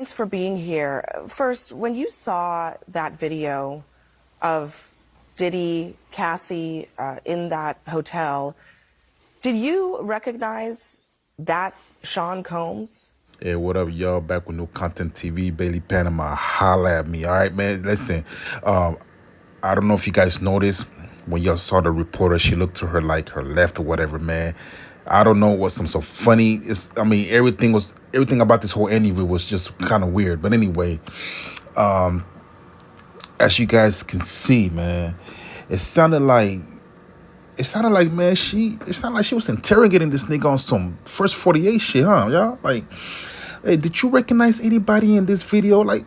Thanks for being here. First, when you saw that video of Diddy, Cassie in that hotel, did you recognize that Sean Combs? Hey, what up, y'all? Back with New Content TV, Bailey Panama. Holla at me, all right, man? Listen, I don't know if you guys noticed when y'all saw the reporter, she looked to her like her left or whatever, man. I don't know what's some so funny. Everything about this whole interview was just kind of weird. But anyway, as you guys can see, man, it sounded like man, it sounded like she was interrogating this nigga on some first 48 shit, huh, y'all? Like, hey, did you recognize anybody in this video? Like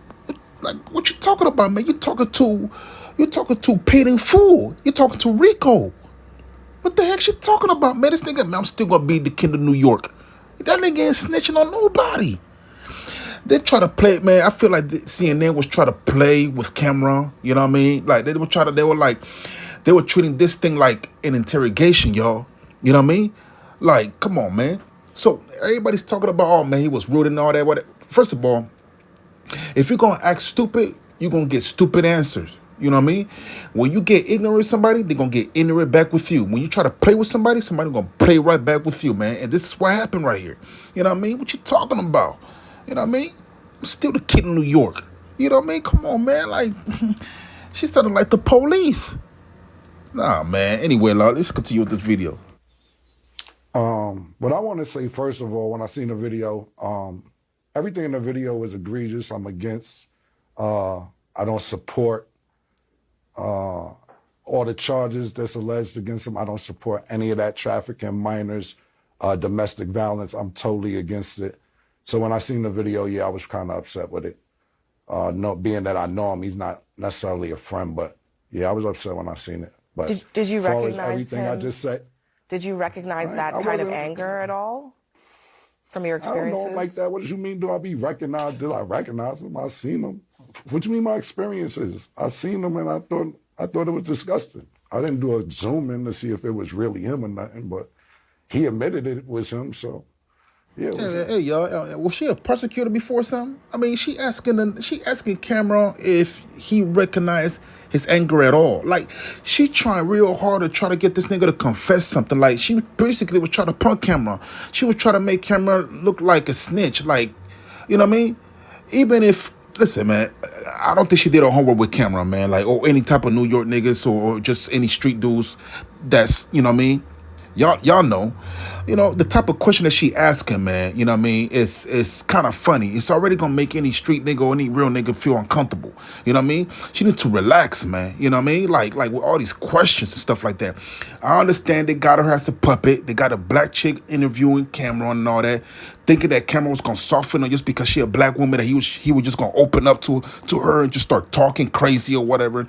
what you talking about, man? You talking to paid in full. You talking to Rico. What the heck she talking about, man? This nigga, man, I'm still gonna be the king of New York. That nigga ain't snitching on nobody. They try to play, man. I feel like CNN was trying to play with camera. You know what I mean? Like they were treating this thing like an interrogation, y'all. You know what I mean? Like, come on, man. So everybody's talking about, oh man, he was rude and all that. What? First of all, if you're gonna act stupid, you're gonna get stupid answers. You know what I mean? When you get ignorant with somebody, they're gonna get ignorant back with you. When you try to play with somebody gonna play right back with you, man. And this is what happened right here. You know what I mean? What you talking about? You know what I mean? I'm still the kid in New York. You know what I mean? Come on, man. Like, she sounded like the police. Nah, man. Anyway, let's continue with this video. What I want to say, first of all, when I seen the video, everything in the video is egregious. I'm against. I don't support all the charges that's alleged against him. I don't support any of that trafficking, minors, domestic violence. I'm totally against it. So when I seen the video, yeah, I was kind of upset with it. No, being that I know him, he's not necessarily a friend, but yeah, I was upset when I seen it. But Did you as far as recognize everything I him? just said, Did you recognize that I kind of wasn't. anger at all from your I don't know him like experiences? that. What do you mean? Do I be recognized? Did I recognize him? I seen him. What do you mean my experiences? I seen him and I thought it was disgusting. I didn't do a zoom in to see if it was really him or nothing, but he admitted it was him. So yeah, it was Hey, him. hey, y'all, was she a prosecutor before or something? I mean, she asking Cameron if he recognized his anger at all. Like, she trying real hard to try to get this nigga to confess something. Like, she basically was trying to punk Cameron. She was trying to make Cameron look like a snitch. Like, you know what I mean? Even if, listen, man, I don't think she did her homework with Cameron, man. Like, or any type of New York niggas or just any street dudes that's, you know what I mean? Y'all know, the type of question that she asking, man. You know what I mean? It's kind of funny. It's already gonna make any street nigga or any real nigga feel uncomfortable. You know what I mean? She need to relax, man. You know what I mean? Like with all these questions and stuff like that. I understand they got her as a puppet. They got a black chick interviewing Cameron and all that, thinking that Cameron was gonna soften her just because she a black woman, that he was just gonna open up to her and just start talking crazy or whatever.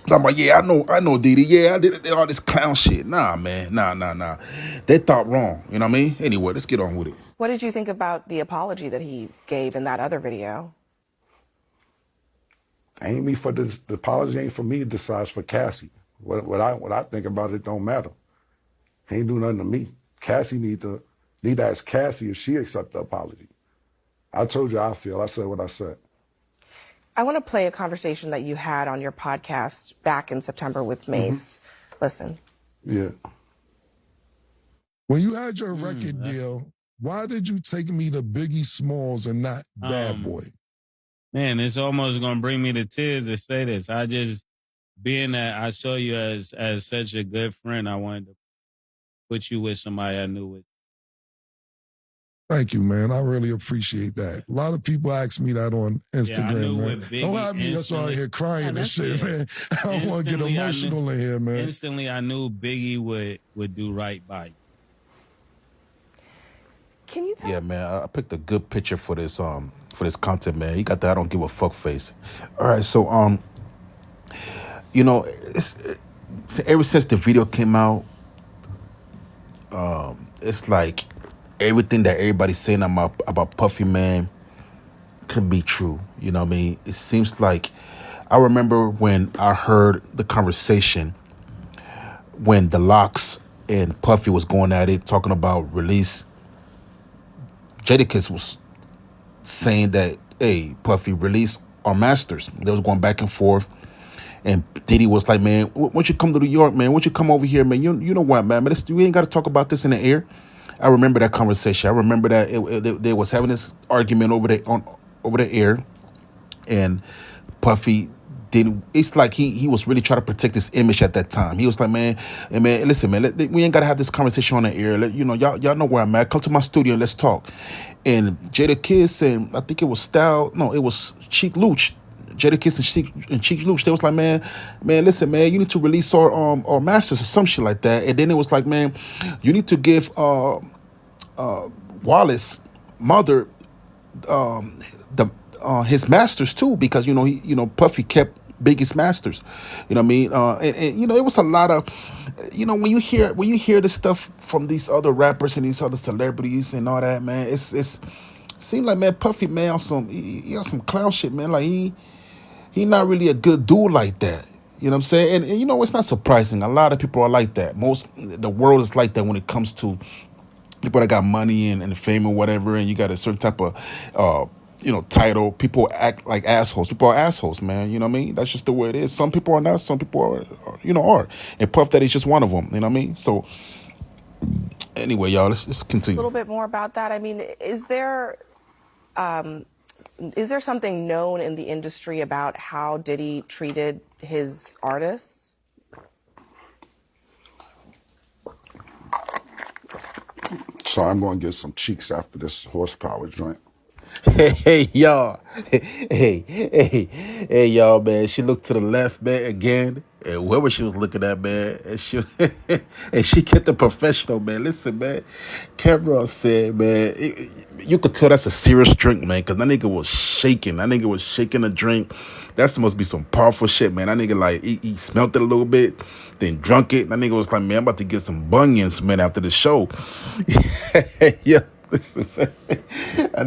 I'm like, yeah, I know, Didi. Yeah, I did all this clown shit. Nah, man, nah. They thought wrong. You know what I mean? Anyway, let's get on with it. What did you think about the apology that he gave in that other video? Ain't me for this. The apology ain't for me to decide. It's for Cassie. What I think about it don't matter. He ain't do nothing to me. Cassie need to ask Cassie if she accept the apology. I told you how I feel. I said what I said. I want to play a conversation that you had on your podcast back in September with Mace. Listen. Yeah. When you had your record deal, why did you take me to Biggie Smalls and not Bad Boy? Man, it's almost gonna bring me to tears to say this. I just, being that I saw you as such a good friend, I wanted to put you with somebody I knew with. Thank you, man. I really appreciate that. A lot of people ask me that on Instagram, Yeah, I knew man. with Biggie Don't have me that's all here crying and shit, man. I don't want to get emotional in here, man. Instantly, I knew Biggie would do right by you. Can you tell Yeah, us? man, I picked a good picture for this content, man. You got that I don't give a fuck face. All right, so ever since the video came out, it's like everything that everybody's saying about Puffy, man, could be true. You know what I mean? It seems like, I remember when I heard the conversation when the Locks and Puffy was going at it, talking about release. Jadakiss was saying that hey, Puffy, release our masters. They was going back and forth. And Diddy was like, man, once you come to New York, man, once you come over here, man, you know what, man, we ain't got to talk about this in the air. I remember that conversation. I remember that they was having this argument over the air, and Puffy didn't. It's like he was really trying to protect his image at that time. He was like, man, hey, man, listen, man, we ain't gotta have this conversation on the air. Y'all know where I'm at. Come to my studio and let's talk. And Jadakiss and I think it was Style. No, it was Cheek Luch. Jadakiss and Cheek Luch. They was like, man, listen, man, you need to release our masters or some shit like that. And then it was like, man, you need to give Wallace mother the his masters too, because Puffy kept Biggie's masters. You know what I mean? And it was a lot of, when you hear this stuff from these other rappers and these other celebrities and all that, man, it's seemed like, man, Puffy, man, on some he on some clown shit, man. Like he not really a good dude like that. You know what I'm saying? And it's not surprising. A lot of people are like that. The world is like that when it comes to people that got money and fame or whatever, and you got a certain type of title. People act like assholes. People are assholes, man. You know what I mean? That's just the way it is. Some people are not. Some people are. And Puff Daddy's just one of them. You know what I mean? So anyway, y'all, let's continue. A little bit more about that. I mean, is there something known in the industry about how Diddy treated his artists? So I'm going to get some cheeks after this horsepower joint. Hey, y'all. Hey, y'all, man. She looked to the left, man, again. And whoever she was looking at, man, and she kept the professional, man. Listen, man. Cameron said, man, you could tell that's a serious drink, man, because that nigga was shaking. That nigga was shaking the drink. That must be some powerful shit, man. That nigga, like, he smelt it a little bit, then drunk it. That nigga was like, man, I'm about to get some bunions, man, after the show. Yeah. Listen, man. I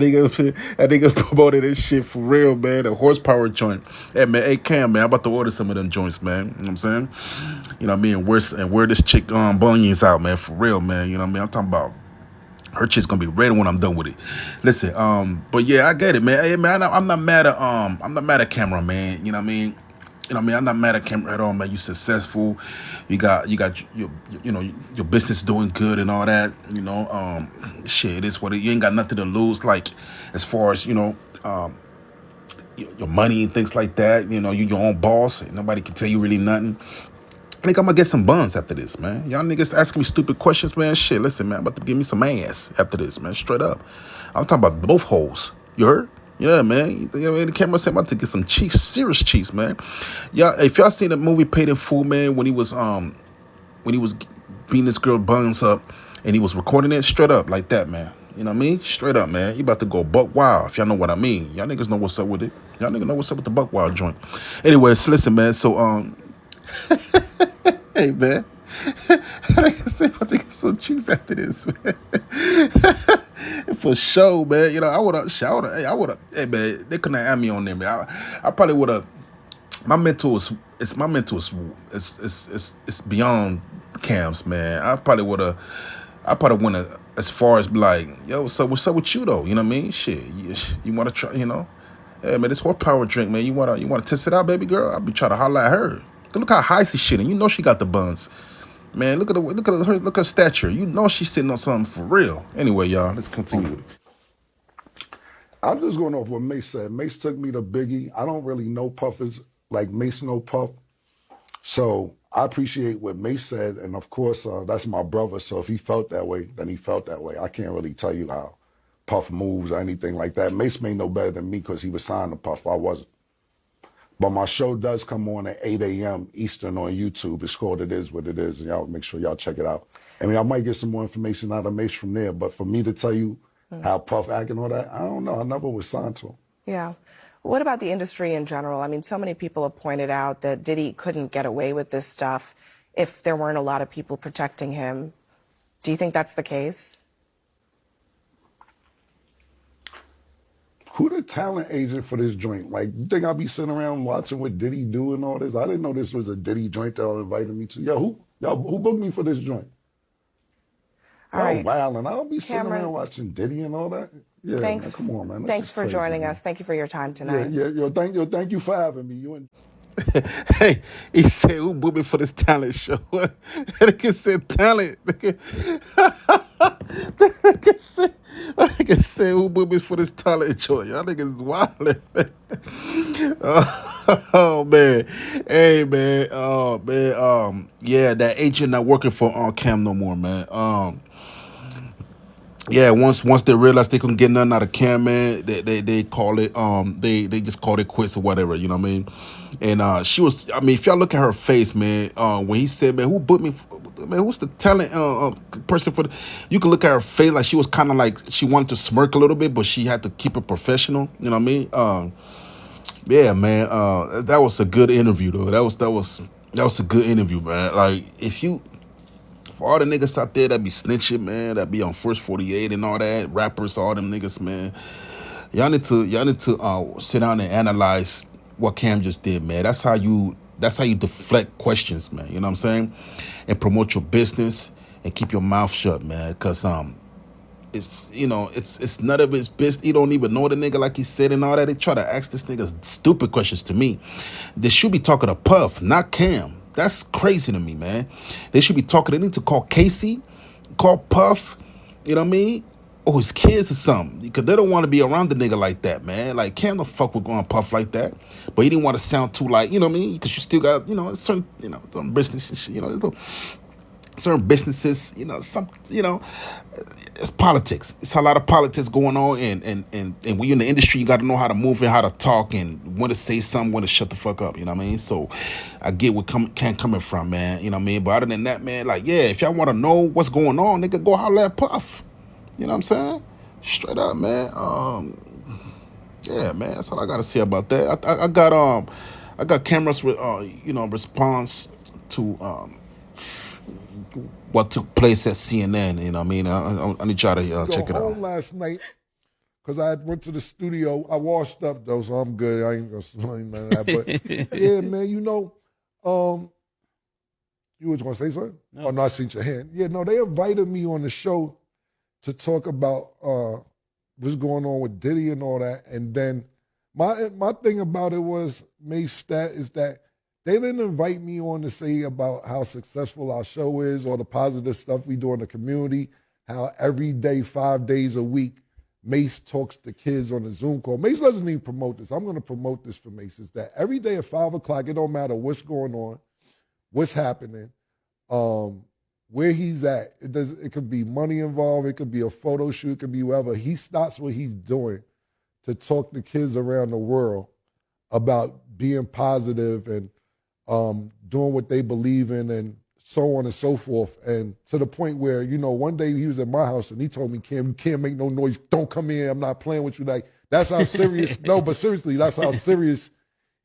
think promoted this shit for real, man. The horsepower joint. Hey, man, hey, Cam, man, I'm about to order some of them joints, man. You know what I'm saying? You know what I mean? Wear this chick bunions out, man, for real, man. You know what I mean? I'm talking about her shit's gonna be red when I'm done with it. Listen, but yeah, I get it, man. Hey, man, I'm not mad at Cameron, man. You know what I mean? I'm not mad at Cameron at all, man. You successful. You got your business doing good and all that. Shit, it is what it. You ain't got nothing to lose. Like as far as your money and things like that. You your own boss. And nobody can tell you really nothing. I think I'm gonna get some buns after this, man. Y'all niggas asking me stupid questions, man. Shit, listen, man. I'm about to give me some ass after this, man. Straight up. I'm talking about both holes. You heard? Yeah, man. The camera said I'm about to get some cheeks, serious cheeks, man. Yeah, if y'all seen the movie Paid in Full, man, when he was beating this girl buns up and he was recording it straight up like that, man. You know what I mean? Straight up, man. You about to go buck wild, if y'all know what I mean. Y'all niggas know what's up with it. Y'all niggas know what's up with the buck wild joint. Anyways, listen, man. So hey, man. I think get some cheeks after this, man. For sure, man. I would have. Hey, man, they couldn't have me on there, man. I probably would have. My mental is it's beyond Cam's, man. I probably went as far as like, yo, what's up with you though? You know what I mean? Shit, you want to try? Hey, man, this horsepower drink, man. You want to test it out, baby girl? I'll be trying to holler at her. Look how high she shit, and she got the buns. Man, look at her stature. She's sitting on something for real. Anyway, y'all, let's continue with it. I'm just going off what Mace said. Mace took me to Biggie. I don't really know Puffers like Mace know Puff. So I appreciate what Mace said. And of course, that's my brother. So if he felt that way, then he felt that way. I can't really tell you how Puff moves or anything like that. Mace may know better than me because he was signed to Puff. I wasn't. But my show does come on at 8 a.m. Eastern on YouTube. It's called It Is What It Is. And y'all make sure y'all check it out. I mean, I might get some more information out of Mace from there. But for me to tell you how Puff act and all that, I don't know. I never was signed to him. Yeah. What about the industry in general? I mean, so many people have pointed out that Diddy couldn't get away with this stuff if there weren't a lot of people protecting him. Do you think that's the case? Who the talent agent for this joint? Like, you think I'll be sitting around watching what Diddy do and all this? I didn't know this was a Diddy joint that y'all invited me to. Yo, who booked me for this joint? All right. Wow, and I'll be sitting Cameron, around watching Diddy and all that. Yeah, man, Thanks. come on, man. That's Thanks just for crazy, joining man. us. Thank you for your time Yeah, tonight. yeah, thank you for having me. You and Hey, he said, "Who booked me for this talent show?" That nigga said, "Talent." That nigga said, "Who booked me for this talent show?" Y'all niggas is wildin'. Oh man, hey man, oh man, yeah, that agent not working for Cam no more, man. Yeah, once they realized they couldn't get nothing out of Cam, man, they call it they just called it quits or whatever, you know what I mean? And she was, I mean, if y'all look at her face, man, when he said, man, who booked me, man, who's the talent person for the, you can look at her face like she was kind of like she wanted to smirk a little bit, but she had to keep it professional, you know what I mean? Yeah, man, that was a good interview though. That was a good interview, man. Like if you, for all the niggas out there that be snitching, man, that be on First 48 and all that, rappers, all them niggas, man, y'all need to sit down and analyze what Cam just did, man. That's how you deflect questions, man. You know what I'm saying? And promote your business and keep your mouth shut, man. Cause it's none of his business. He don't even know the nigga like he said and all that. They try to ask this nigga stupid questions to me. They should be talking to Puff, not Cam. That's crazy to me, man. They should be talking. They need to call Casey, call Puff, you know what I mean? Or his kids or something. Because they don't want to be around the nigga like that, man. Like, Cam don't fuck with going Puff like that. But he didn't want to sound too like, you know what I mean? Because you still got, certain, some business and shit, certain businesses, it's politics. It's a lot of politics going on, and when you're in the industry, you got to know how to move and how to talk and when to say something, when to shut the fuck up. You know what I mean? So I get where Ken coming from, man. You know what I mean? But other than that, man, like, yeah, if y'all want to know what's going on, nigga, go holler at Puff. You know what I'm saying? Straight up, man. Yeah, man. That's all I gotta say about that. I got cameras with response to what took place at CNN. You know what I mean? I need y'all to go check it out. home last night because I went to the studio. I washed up though, so I'm good. I ain't gonna explain none of that. But yeah, man, you was gonna say something? No. Oh no, I seen your hand. Yeah, no, they invited me on the show to talk about what's going on with Diddy and all that. And then my thing about it was, Mace, Stat, is that they didn't invite me on to say about how successful our show is or the positive stuff we do in the community, how every day, 5 days a week, Mace talks to kids on a Zoom call. Mace doesn't even promote this. I'm going to promote this for Mace. Is that every day at 5 o'clock, it don't matter what's going on, what's happening, where he's at. It could be money involved. It could be a photo shoot. It could be whatever. He stops what he's doing to talk to kids around the world about being positive and doing what they believe in and so on and so forth. And to the point where, one day he was at my house and he told me, Cam, you can't make no noise. Don't come in. I'm not playing with you. Like, that's how serious, no, but seriously, that's how serious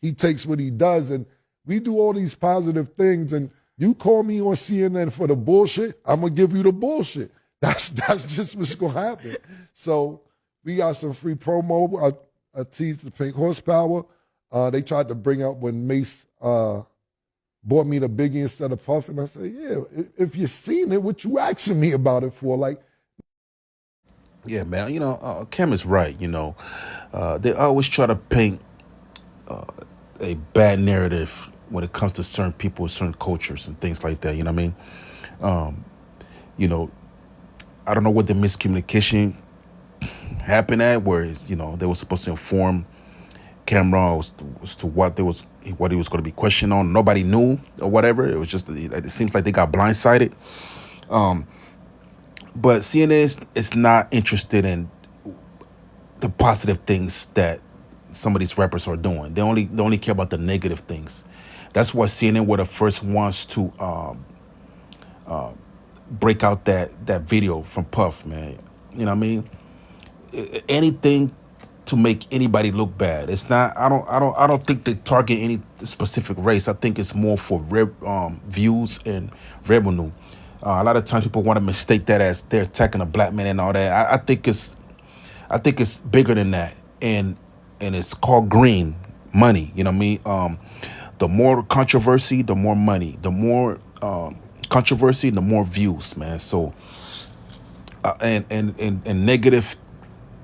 he takes what he does. And we do all these positive things, and you call me on CNN for the bullshit, I'm gonna give you the bullshit. That's just what's gonna happen. So we got some free promo. I teased the Pink Horsepower. They tried to bring up when Mace bought me the Biggie instead of Puff, and I said, yeah, if you seen it, what you asking me about it for? Like, Yeah, man. Cam is right. They always try to paint a bad narrative when it comes to certain people, certain cultures, and things like that. You know what I mean? I don't know what the miscommunication happened at, where they were supposed to inform Cameron as to what he was going to be questioned on. Nobody knew or whatever. It was just, it seems like they got blindsided. But CNN is not interested in the positive things that some of these rappers are doing. They only care about the negative things. That's why CNN were the first ones to break out that video from Puff, man. You know what I mean? Anything to make anybody look bad. It's not. I don't think they target any specific race. I think it's more for views and revenue. A lot of times people want to mistake that as they're attacking a black man and all that. I think it's bigger than that, and it's called green money. You know what I mean? The more controversy, the more money. The more controversy, the more views, man. So and negative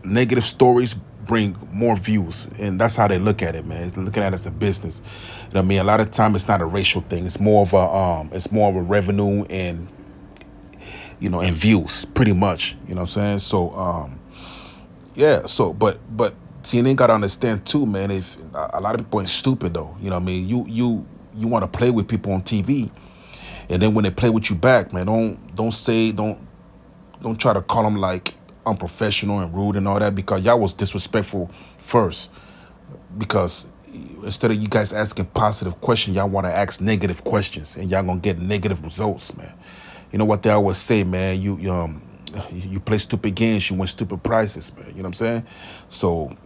negative stories bring more views, and that's how they look at it, man. It's looking at it as a business. You know what I mean? A lot of time it's not a racial thing. It's more of a revenue and and views, pretty much. You know what I'm saying? So yeah. So but CNN got to understand too, man. If a lot of people ain't stupid though, you know what I mean? You want to play with people on TV, and then when they play with you back, man, don't try to call them like unprofessional and rude and all that, because y'all was disrespectful first. Because instead of you guys asking positive questions, y'all want to ask negative questions, and y'all gonna get negative results, man. You know what they always say, man? You play stupid games, you win stupid prizes, man. You know what I'm saying? So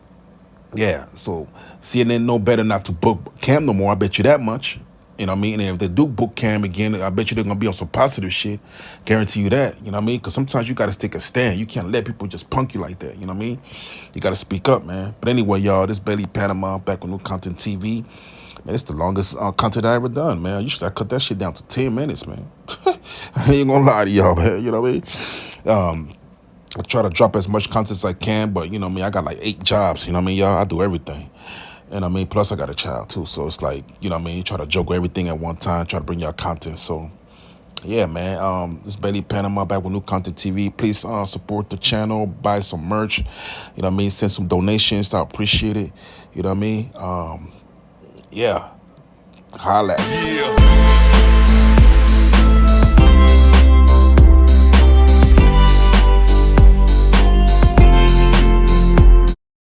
yeah, so CNN know better not to book Cam no more. I bet you that much. You know what I mean? And if they do book Cam again, I bet you they're gonna be on some positive shit. Guarantee you that. You know what I mean? Because sometimes you gotta take a stand. You can't let people just punk you like that. You know what I mean? You gotta speak up, man. But anyway, y'all, this Bailey Panama back on New Content TV. Man, it's the longest content I ever done, man. You should have cut that shit down to 10 minutes, man. I ain't gonna lie to y'all, man. You know what I mean? I try to drop as much content as I can, but you know what I mean, I got like 8 jobs, you know what I mean, y'all? I do everything. And I mean, plus I got a child too. So it's like, you know what I mean, you try to juggle everything at one time, try to bring y'all content. So yeah, man. This is Bailey Panama back with New Content TV. Please support the channel, buy some merch. You know what I mean? Send some donations. I appreciate it. You know what I mean? Yeah. Holla. Yeah.